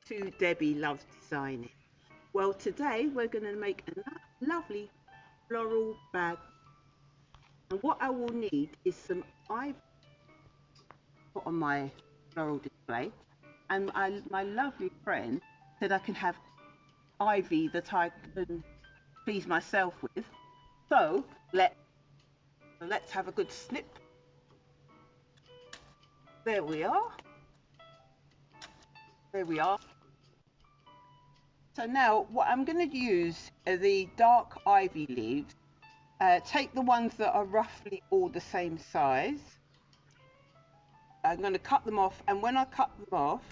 to Debbie Loves Designing. Well, today we're going to make a lovely floral bag, and what I will need is some ivy put on my floral display, and my lovely friend said I can have ivy that I can please myself with. So let's have a good snip. There we are. There we are. So now what I'm going to use are the dark ivy leaves. Take the ones that are roughly all the same size. I'm going to cut them off, and when I cut them off,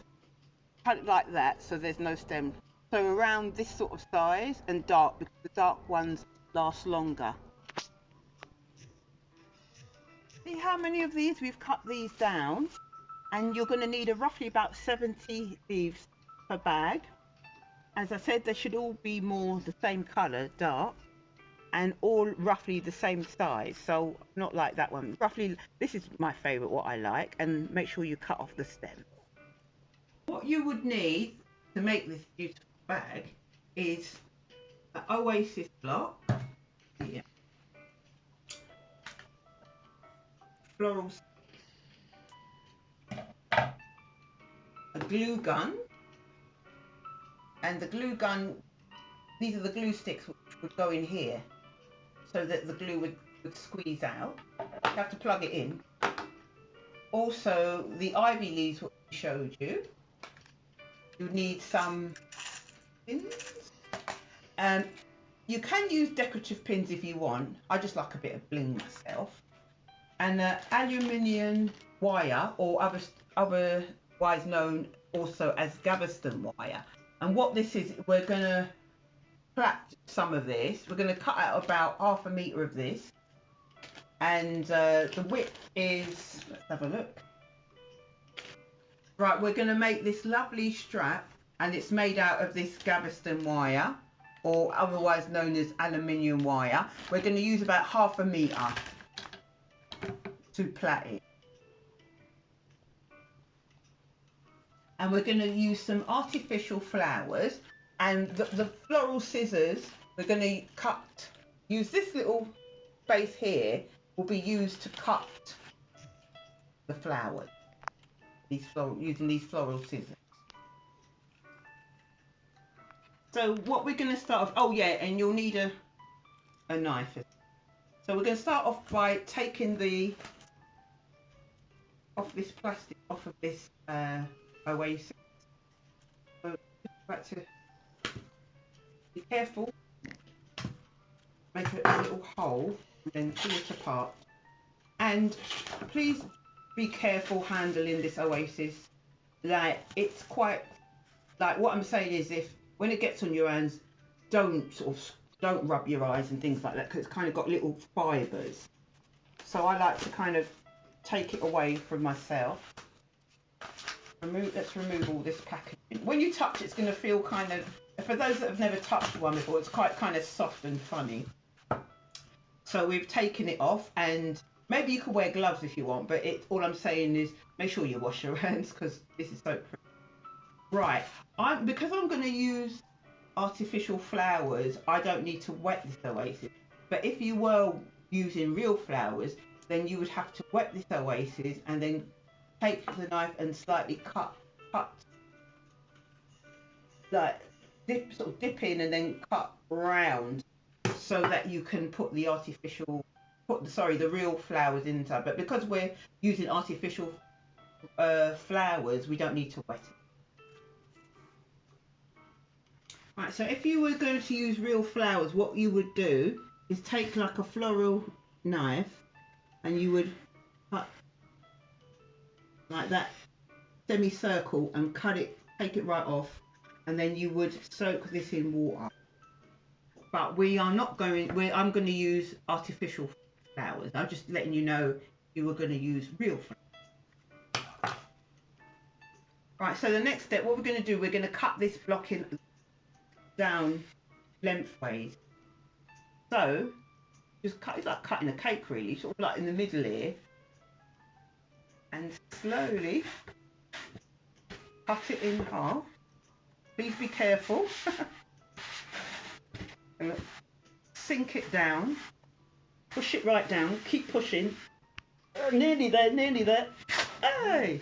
cut it like that so there's no stem. So around this sort of size and dark, because the dark ones last longer. See how many of these we've cut these down, and you're going to need roughly about 70 leaves per bag. As I said, they should all be more the same colour, dark, and all roughly the same size. So not like that one. Roughly, this is my favourite, what I like, and make sure you cut off the stem. What you would need to make this beautiful bag is an Oasis block, yeah, floral, a glue gun, and the glue gun, these are the glue sticks which would go in here so that the glue would squeeze out. You have to plug it in. Also, the ivy leaves, what we showed you. You need some pins. You can use decorative pins if you want. I just like a bit of bling myself. And aluminium wire, or otherwise known also as Galveston wire. And what this is, we're going to plait some of this. We're going to cut out about 1/2 meter of this. And the width is, let's have a look. Right, we're going to make this lovely strap, and it's made out of this Galveston wire, or otherwise known as aluminium wire. We're going to use about 1/2 meter to plait it. And we're going to use some artificial flowers, and the floral scissors, we're going to use this little space here, will be used to cut the flowers, using these floral scissors. So what we're going to start off, oh yeah, and you'll need a knife. So we're going to start off by taking this plastic off of this Oasis. So just to be careful, make a little hole, and then pull it apart. And please be careful handling this Oasis. Like, it's quite, like, what I'm saying is, if when it gets on your hands, don't rub your eyes and things like that, because it's kind of got little fibres. So I like to kind of take it away from myself. Let's remove all this packaging. When you touch it, it's going to feel kind of, for those that have never touched one before, it's quite kind of soft and funny. So we've taken it off, and maybe you can wear gloves if you want, but all I'm saying is make sure you wash your hands, because this is so pretty. Right, because I'm going to use artificial flowers, I don't need to wet this Oasis. But if you were using real flowers, then you would have to wet this Oasis and then take the knife and slightly cut, like dip in and then cut round, so that you can put the real flowers inside. But because we're using artificial flowers, we don't need to wet it. Right, so if you were going to use real flowers, what you would do is take like a floral knife, and you would cut like that semicircle and take it right off, and then you would soak this in water. But I'm going to use artificial flowers. I'm just letting you know you were going to use real flowers. Right, so the next step, what we're going to do, we're going to cut this block down lengthways. So just cut, it's like cutting a cake really, sort of like in the middle here, and slowly cut it in half. Please be careful. And sink it down. Push it right down. Keep pushing. Nearly there, nearly there. Hey!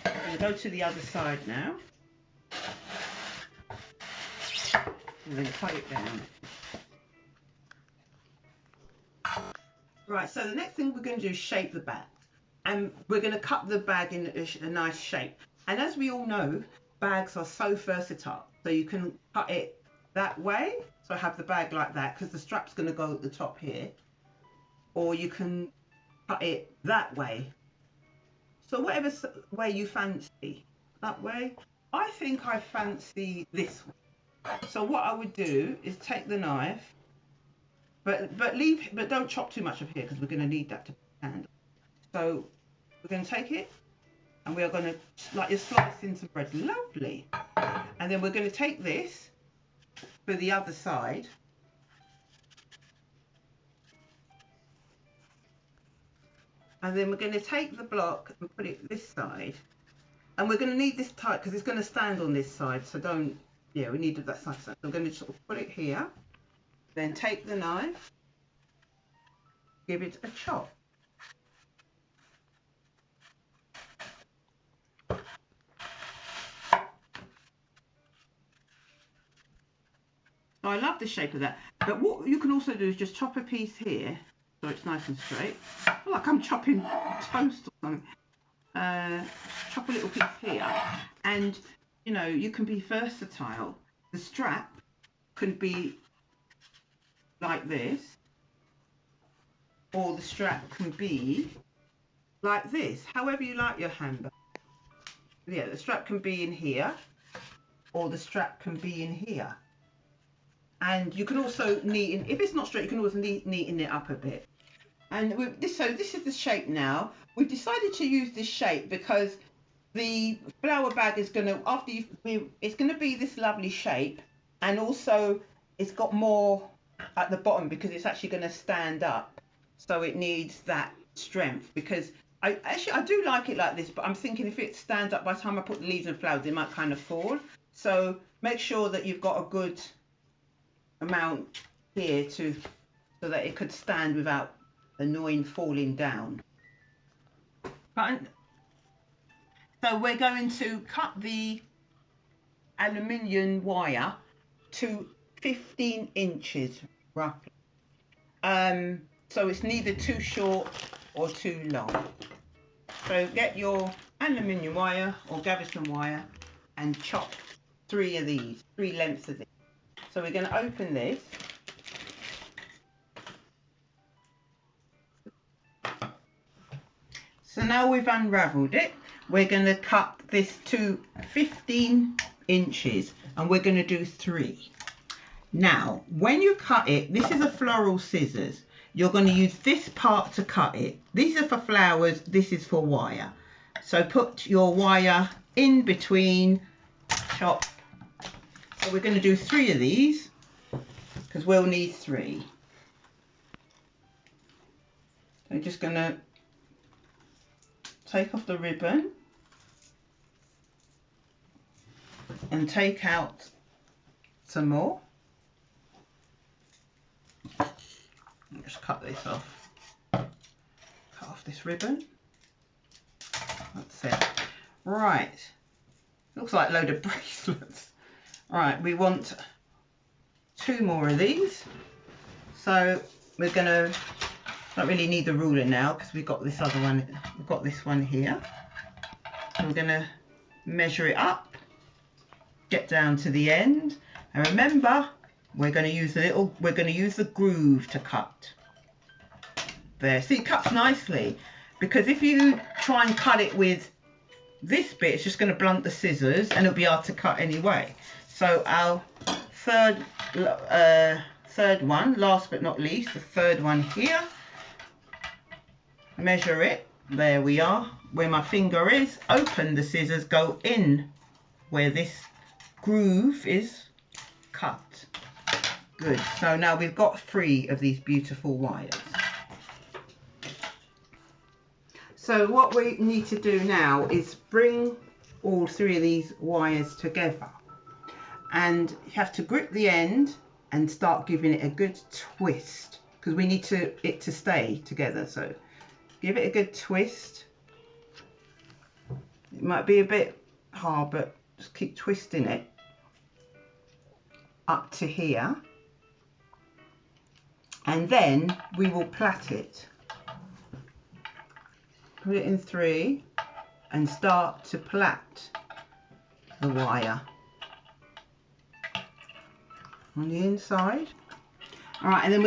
I'm going to go to the other side now. And then cut it down. Right, so the next thing we're going to do is shape the bag. And we're going to cut the bag in a nice shape. And as we all know, bags are so versatile. So you can cut it that way. So have the bag like that because the strap's going to go at the top here. Or you can cut it that way. So whatever way you fancy. That way. I think I fancy this way. So what I would do is take the knife. But don't chop too much of here because we're going to need that to handle. So we're going to take it and we are going to like you're slicing some bread. Lovely. And then we're going to take this for the other side. And then we're going to take the block and put it this side. And we're going to need this tight because it's going to stand on this side. So don't, yeah, we need that side. So I'm going to sort of put it here. Then take the knife, give it a chop. I love the shape of that. But what you can also do is just chop a piece here so it's nice and straight. Like I'm chopping toast or something. Chop a little piece here, and you know you can be versatile. The strap can be like this, or the strap can be like this, however you like your handbag. Yeah, the strap can be in here, or the strap can be in here. And you can also neaten, if it's not straight, you can always neaten it up a bit. And so this is the shape now. We've decided to use this shape because the flower bag is going to, it's going to be this lovely shape, and also it's got more at the bottom because it's actually going to stand up. So it needs that strength because I do like it like this, but I'm thinking if it stands up by the time I put the leaves and flowers, it might kind of fall. So make sure that you've got a good amount here so that it could stand without annoying falling down. Right. So we're going to cut the aluminium wire to 15 inches roughly. So it's neither too short or too long. So get your aluminium wire or Gaveston wire and chop 3 of these, 3 lengths of these. So we're going to open this. So now we've unravelled it, we're going to cut this to 15 inches and we're going to do 3. Now, when you cut it, this is a floral scissors. You're going to use this part to cut it. These are for flowers, this is for wire. So put your wire in between, chop. So we're going to do 3 of these because we'll need 3. I'm just going to take off the ribbon and take out some more. Just cut this off. Cut off this ribbon. That's it. Right. Looks like a load of bracelets. Right, we want 2 more of these. So we're going to, don't really need the ruler now because we've got this other one, we've got this one here. So we're going to measure it up, get down to the end, and remember we're going to use the groove to cut. There, see, it cuts nicely, because if you try and cut it with this bit, it's just going to blunt the scissors and it'll be hard to cut anyway. So our third one, last but not least, the third one here, measure it, there we are, where my finger is, open the scissors, go in where this groove is, cut. Good, so now we've got 3 of these beautiful wires. So what we need to do now is bring all three of these wires together, and you have to grip the end and start giving it a good twist, because we need it to stay together. So give it a good twist. It might be a bit hard, but just keep twisting it up to here, and then we will plait it. Put it in 3 and start to plait the wire on the inside. All right, and then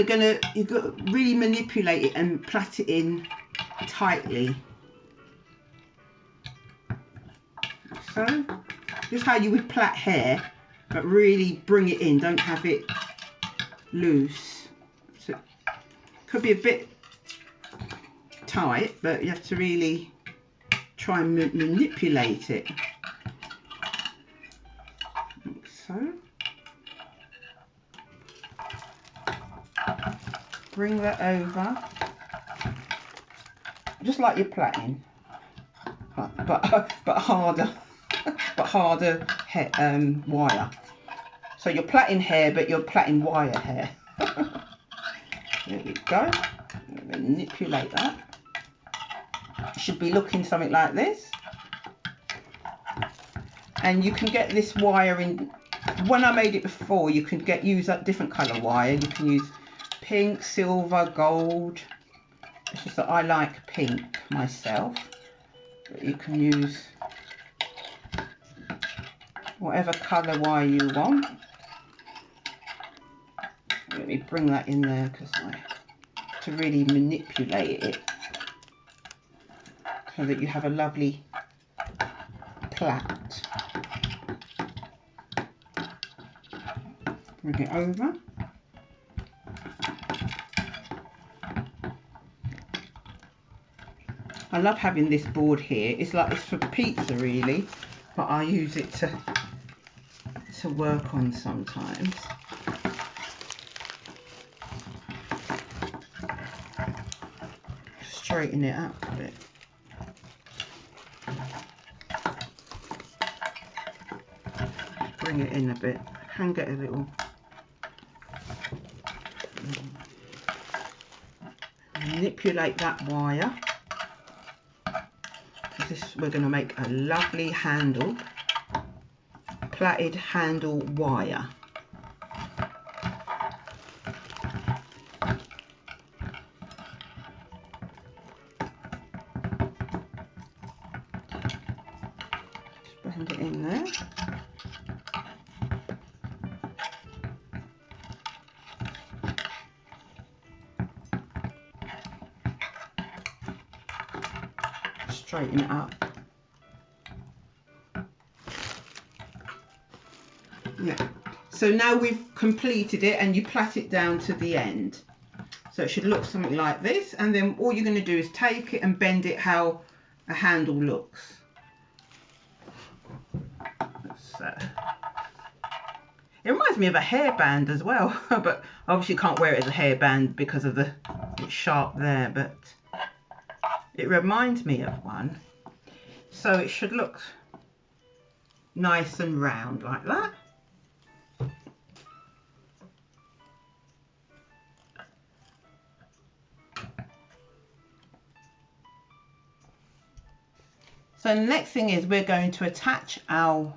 you've got to really manipulate it and plait it in tightly. So this is how you would plait hair, but really bring it in, don't have it loose. So it could be a bit tight, but you have to really try and manipulate it, like so. Bring that over, just like you're plaiting, but harder, wire. So you're plaiting hair, but you're plaiting wire hair. There we go. Manipulate that. It should be looking something like this. And you can get this wire in. When I made it before, you can use a different colour wire. You can use pink, silver, gold. It's just that I like pink myself, but you can use whatever colour wire you want. Let me bring that in there because to really manipulate it so that you have a lovely plait. Bring it over. I love having this board here. It's for pizza really, but I use it to work on sometimes. Straighten it up a bit. Bring it in a bit. Can get a little. Manipulate that wire. We're going to make a lovely handle, plaited handle wire. Just blend it in there. Straighten it up. Yeah. So now we've completed it, and you plait it down to the end. So it should look something like this, and then all you're going to do is take it and bend it how a handle looks. So it reminds me of a hairband as well, but obviously you can't wear it as a hairband because of it's sharp there, but it reminds me of one. So it should look nice and round like that. So the next thing is we're going to attach our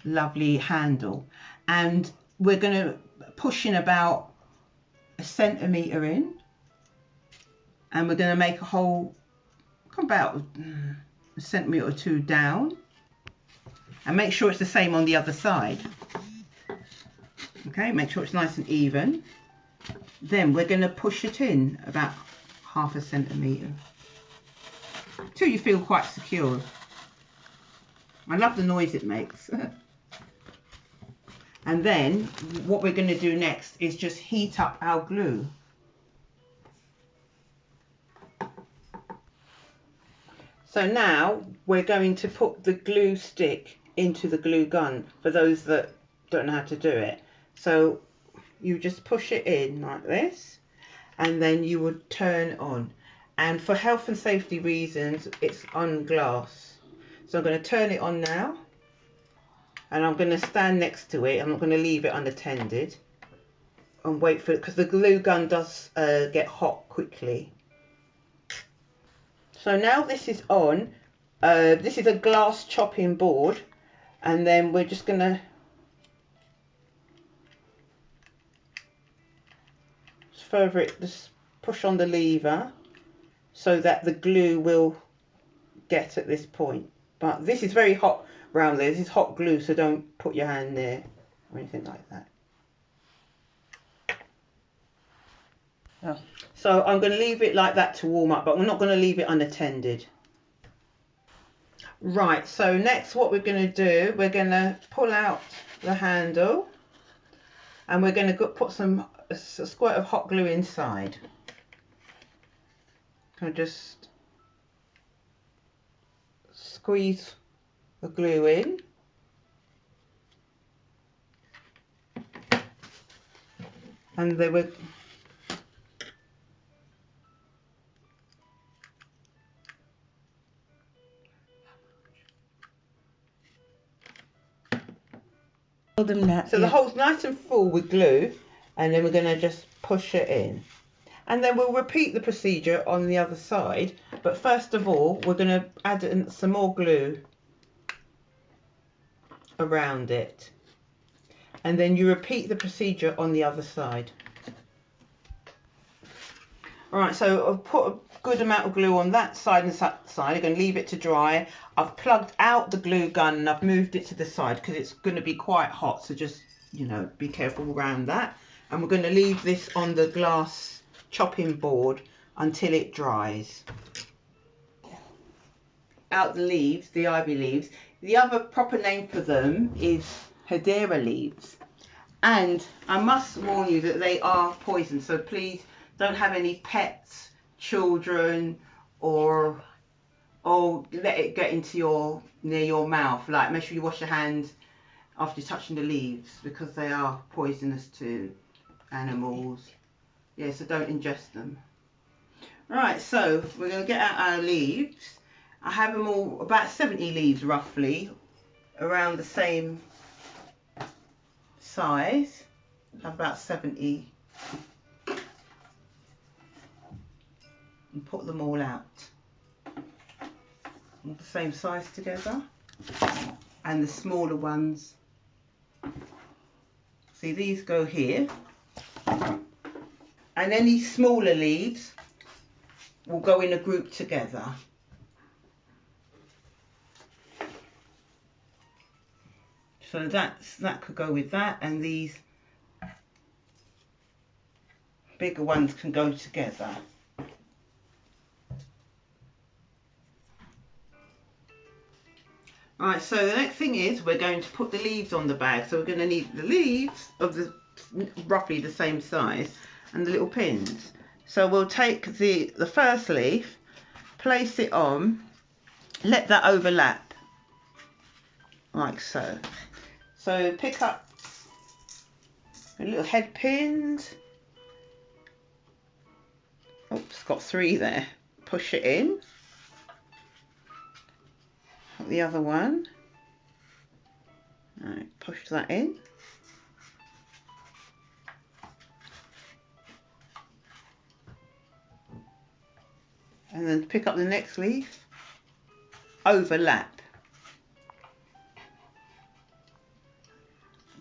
lovely handle, and we're going to push in about 1 centimetre in, and we're going to make a hole about 1 centimetre or 2 down, and make sure it's the same on the other side. Okay, make sure it's nice and even. Then we're going to push it in about 1/2 centimetre till you feel quite secure. I love the noise it makes. And then what we're going to do next is just heat up our glue. So now we're going to put the glue stick into the glue gun for those that don't know how to do it. So you just push it in like this, and then you would turn it on. And for health and safety reasons, it's on glass. So I'm going to turn it on now. and I'm going to stand next to it. I'm not going to leave it unattended and wait for it, because the glue gun does get hot quickly. So now this is on. This is a glass chopping board, and then we're just going to further it, just push on the lever so that the glue will get at this point. But this is very hot round there. This is hot glue, so don't put your hand there or anything like that. Oh. So I'm going to leave it like that to warm up, but we're not going to leave it unattended. Right, so next what we're going to do, we're going to pull out the handle, and we're going to put a squirt of hot glue inside. I'll just squeeze the glue in. And they were so the hole's nice and full with glue, and then we're going to just push it in. And then we'll repeat the procedure on the other side, but first of all we're going to add in some more glue around it, and then you repeat the procedure on the other side. Alright, so I've put a good amount of glue on that side and that side. I'm going to leave it to dry. I've plugged out the glue gun and I've moved it to the side because it's going to be quite hot, so just, you know, be careful around that. And we're going to leave this on the glass chopping board until it dries. Out the leaves, the ivy leaves. The other proper name for them is Hedera leaves. And I must warn you that they are poison, so please don't have any pets, children, or let it get into near your mouth. Like, make sure you wash your hands after touching the leaves, because they are poisonous to animals. Yeah, so don't ingest them. Right, so we're going to get out our leaves. I have them all, about 70 leaves roughly, around the same size. I have about 70. And put them all out, all the same size together, and the smaller ones, see, these go here, and any smaller leaves will go in a group together. So that could go with that, and these bigger ones can go together. Right, so the next thing is we're going to put the leaves on the bag. So we're going to need the leaves of roughly the same size, and the little pins. So we'll take the first leaf, place it on, let that overlap, like so. So pick up the little head pins. Oops, got 3 there. Push it in. The other one, right, push that in, and then pick up the next leaf, overlap.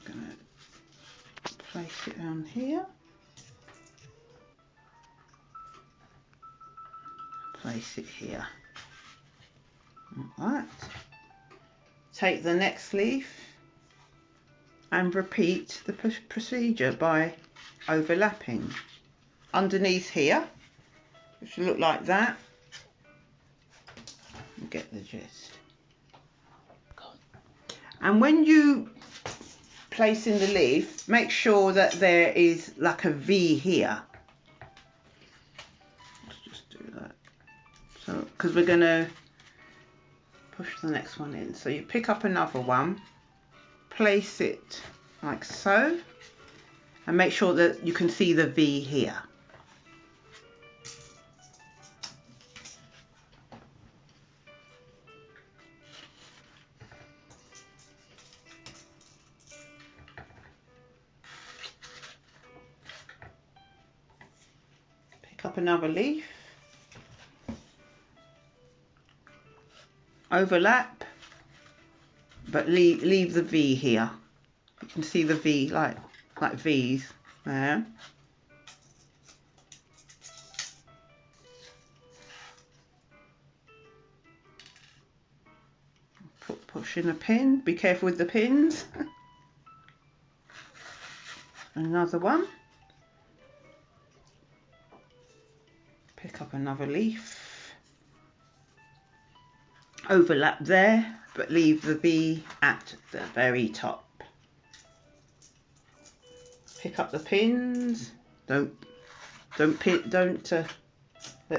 I'm going to place it down here, place it here. Like that. Take the next leaf and repeat the procedure by overlapping. Underneath here, it should look like that. You get the gist. And when you place in the leaf, make sure that there is like a V here. Let's just do that. So, because we're going to push the next one in. So you pick up another one, place it like so, and make sure that you can see the V here. pick up another leaf, overlap, but leave the V here. You can see the V like V's there. Push in a pin, be careful with the pins. Another one. Pick up another leaf. Overlap there, but leave the V at the very top. Pick up the pins. Don't let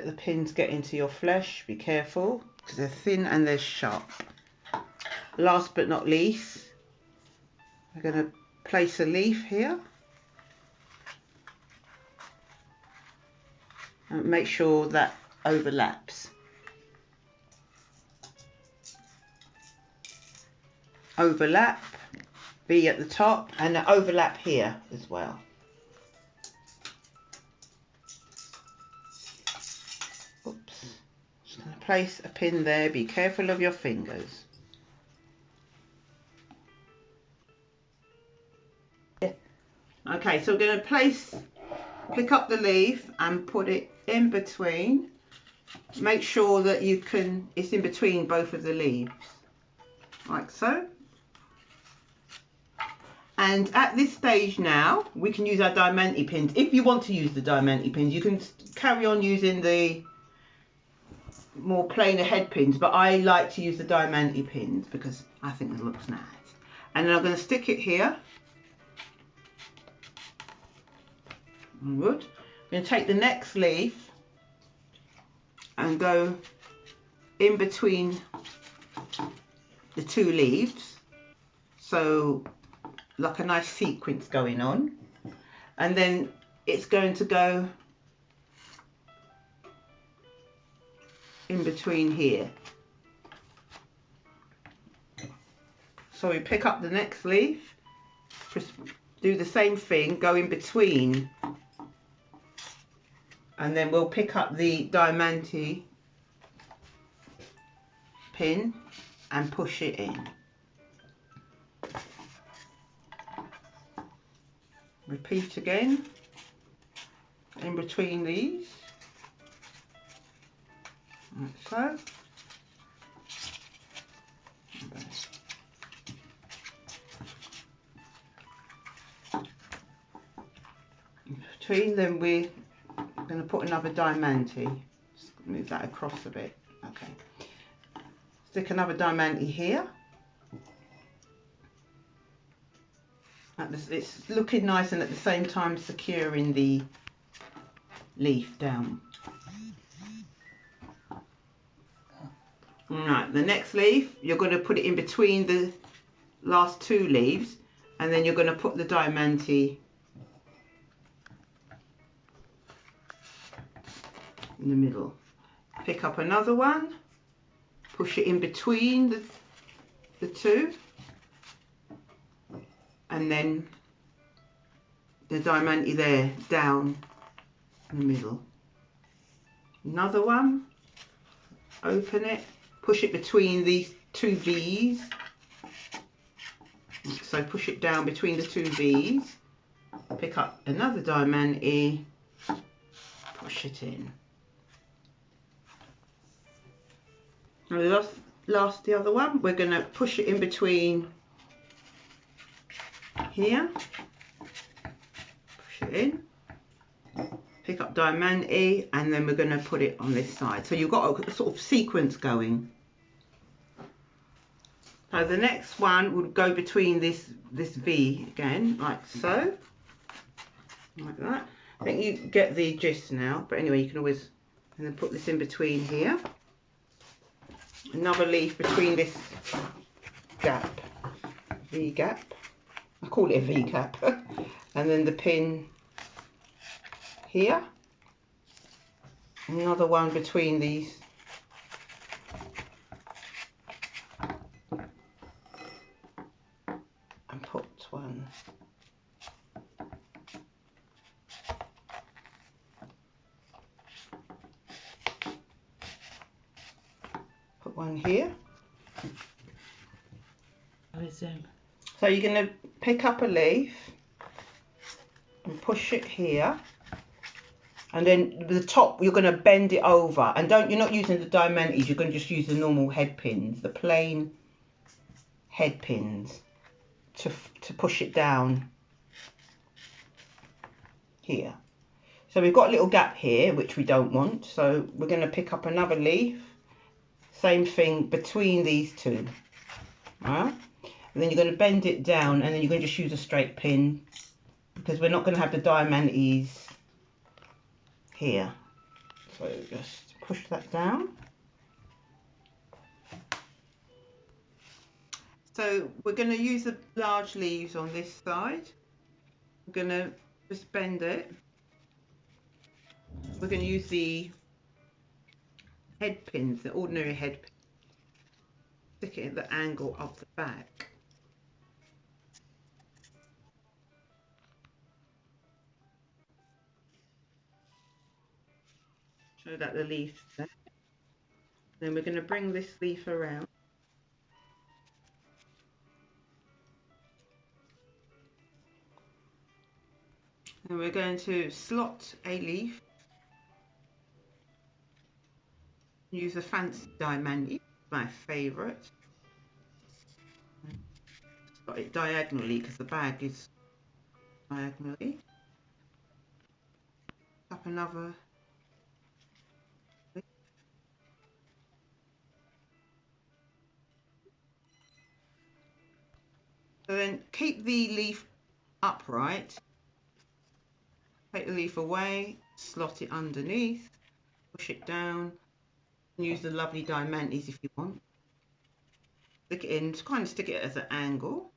the pins get into your flesh. Be careful because they're thin and they're sharp. Last but not least, we're going to place a leaf here and make sure that overlaps. Overlap, V at the top, and an overlap here as well. Oops. Just going to place a pin there. Be careful of your fingers. Okay, so we're going to pick up the leaf and put it in between. Make sure that it's in between both of the leaves, like so. And at this stage now, we can use our diamante pins. If you want to use the diamante pins, you can carry on using the more plainer head pins, but I like to use the diamante pins because I think it looks nice. And then I'm going to stick it here. Good. I'm going to take the next leaf and go in between the two leaves, so like a nice sequence going on, and then it's going to go in between here. So we pick up the next leaf, do the same thing, go in between, and then we'll pick up the diamante pin and push it in. Repeat again, in between these, like so. In between them we're going to put another diamante. Just move that across a bit. Okay. Stick another diamante here. It's looking nice and at the same time securing the leaf down. Alright, the next leaf, you're going to put it in between the last two leaves, and then you're going to put the diamante in the middle. Pick up another one, push it in between the two, and then the diamante there down in the middle. Another one, open it, push it between these two V's, so push it down between the two V's, pick up another diamante, push it in. And last the other one, we're going to push it in between here, push it in, pick up diamante, and then we're going to put it on this side. So you've got a sort of sequence going. So the next one would go between this V again, like so, like that. I think you get the gist now, but anyway, you can always, and then put this in between here. Another leaf between this gap, V gap. I call it a V gap. And then the pin here. Another one between these. And put one. one here. Resume. So you're going to pick up a leaf and push it here, and then the top you're going to bend it over, and you're not using the diamantes, you're going to just use the normal head pins, the plain head pins, to push it down here. So we've got a little gap here which we don't want, so we're going to pick up another leaf, same thing between these two, right? And then you're going to bend it down, and then you're going to just use a straight pin, because we're not going to have the diamantes here. So just push that down. So we're going to use the large leaves on this side. We're going to just bend it. We're going to use the head pins, the ordinary head pins, stick it at the angle of the back. Show that the leaf's there. Then we're going to bring this leaf around. And we're going to slot a leaf. Use a fancy diamante, my favourite. Got it diagonally because the bag is diagonally. Up another leaf. So then keep the leaf upright. Take the leaf away, slot it underneath, push it down, and use the lovely diamantes if you want. Stick it in, just kind of stick it at an angle.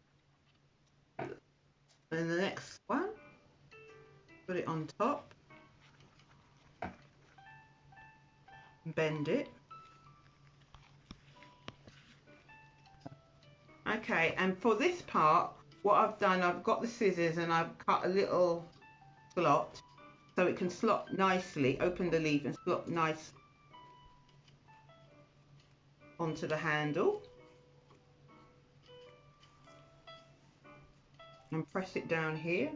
And the next one, put it on top, bend it. Okay, and for this part, what I've done, I've got the scissors and I've cut a little slot so it can slot nicely, open the leaf and slot nice onto the handle. And press it down here.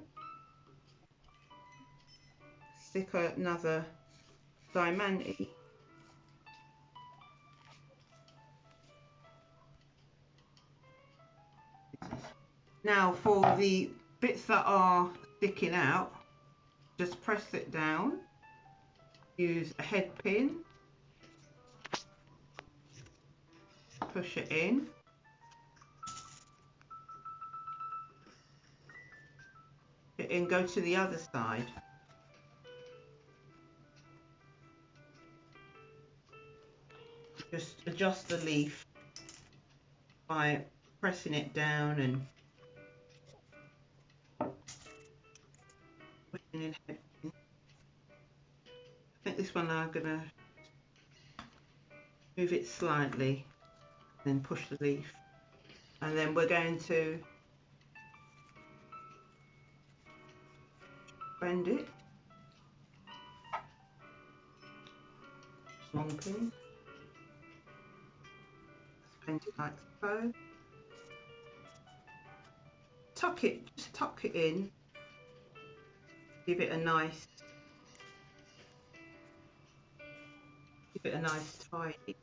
Stick another diamante. Now for the bits that are sticking out, just press it down, use a head pin, push it in, and go to the other side. Just adjust the leaf by pressing it down and pushing in head pin. I think this one I'm going to move it slightly, then push the leaf, and then we're going to bend it, long pin, bend it like so, just tuck it in, give it a nice tidy.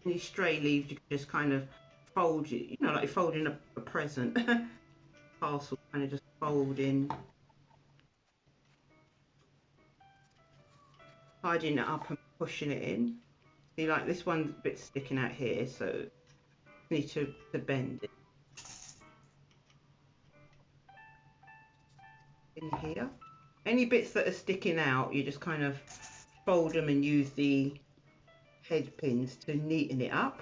Any stray leaves you can just kind of fold it, you know, like you're folding a present parcel, kind of just fold in, tidying it up and pushing it in. See, like this one's a bit sticking out here, so you need to bend it in here. Any bits that are sticking out, you just kind of fold them and use the head pins to neaten it up.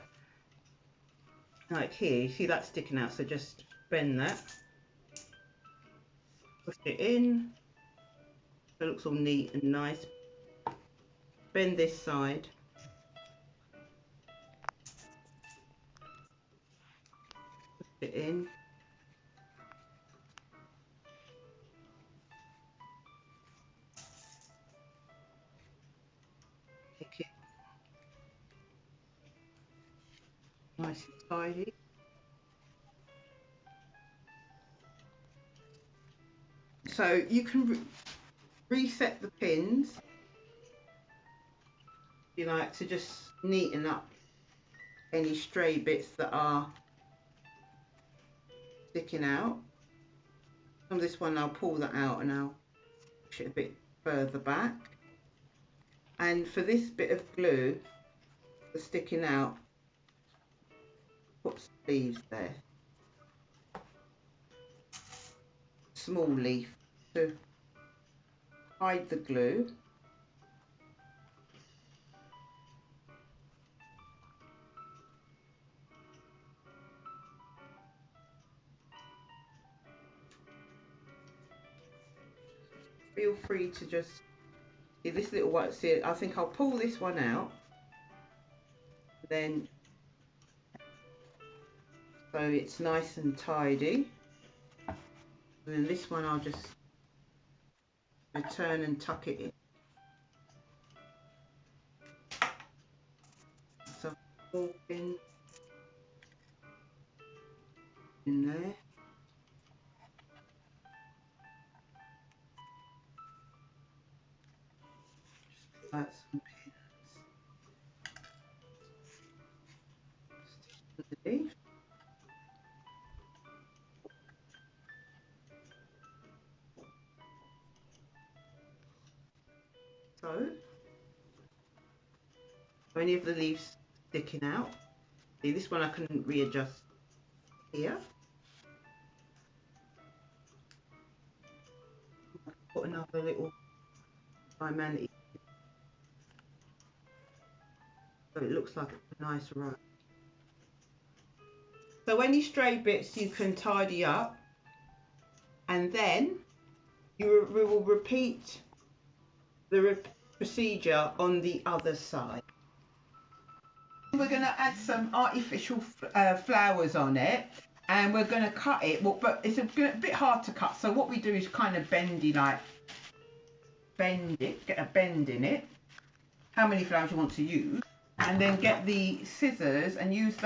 Like here, you see that sticking out, so just bend that, push it in, so it looks all neat and nice. Bend this side, push it in, nice and tidy. So you can reset the pins if you like, to just neaten up any stray bits that are sticking out. From this one I'll pull that out and I'll push it a bit further back. And for this bit of glue that's sticking out, put sleeves there. Small leaf to hide the glue. Feel free to just see this little one. See, I think I'll pull this one out, then so it's nice and tidy. And then this one I'll just turn and tuck it in. So four pins in there. Just add some pins. Stick to the leaf. So any of the leaves sticking out. See, this one I can readjust here. Put another little diamond so it looks like a nice row. So any stray bits you can tidy up, and then we will repeat the procedure on the other side. We're going to add some artificial flowers on it, and we're going to cut it, well, but it's a bit hard to cut, so what we do is kind of bend it, get a bend in it, how many flowers you want to use, and then get the scissors and use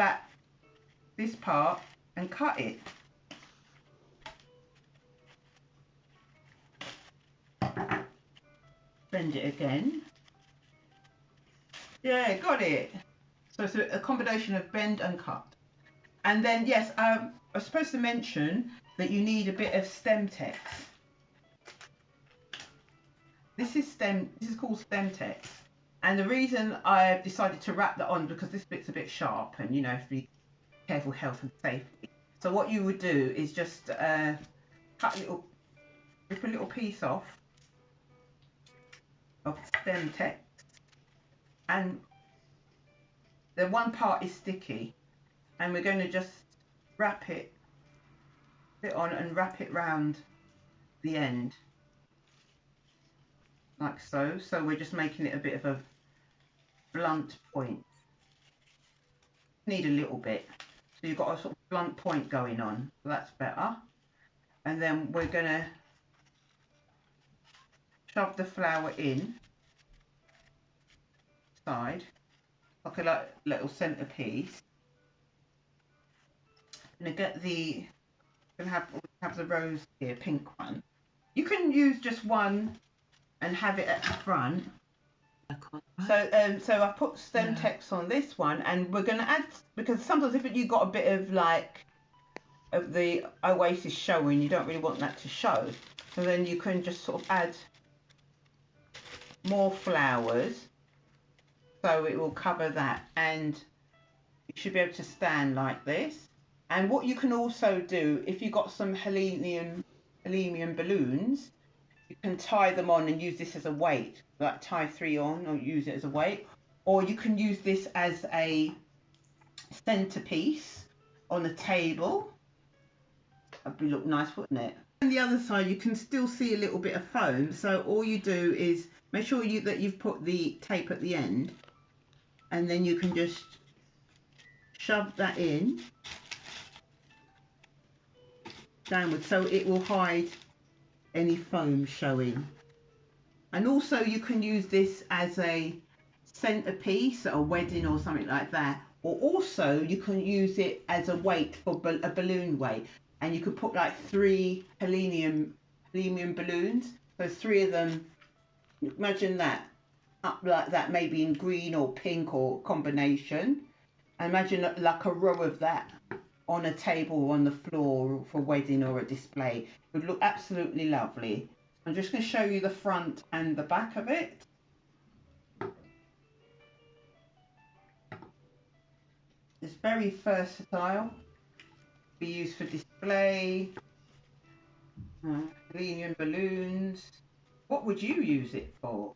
this part and cut it. Bend it again. Yeah, got it. So it's a combination of bend and cut. And then, yes, I was supposed to mention that you need a bit of stem text. This is called stem text. And the reason I decided to wrap that on, because this bit's a bit sharp and, you know, have to be careful, health and safety. So what you would do is just rip a little piece off of stem text, and the one part is sticky, and we're going to just wrap it on and wrap it round the end like so. So we're just making it a bit of a blunt point. Need a little bit, so you've got a sort of blunt point going on, so that's better. And then we're going to shove the flower in side like a little centerpiece. I'm going to get we have the rose here, pink one. You can use just one and have it at the front. So I put stem text on this one, and we're going to add, because sometimes if you got a bit of of the oasis showing, you don't really want that to show. So then you can just sort of add more flowers, so it will cover that, and it should be able to stand like this. And what you can also do, if you've got some helium balloons, you can tie them on and use this as a weight, like tie 3 on or use it as a weight, or you can use this as a centerpiece on a table. That'd look nice, wouldn't it? On the other side you can still see a little bit of foam, so all you do is make sure that you've put the tape at the end, and then you can just shove that in downwards, so it will hide any foam showing. And also you can use this as a centerpiece at a wedding or something like that, or also you can use it as a weight for a balloon weight, and you could put like 3 helium balloons, so 3 of them, imagine that, up like that, maybe in green or pink or combination. Imagine like a row of that on a table on the floor for a wedding or a display. It would look absolutely lovely. I'm just going to show you the front and the back of it. It's very versatile. Be used for display, helium balloons. What would you use it for?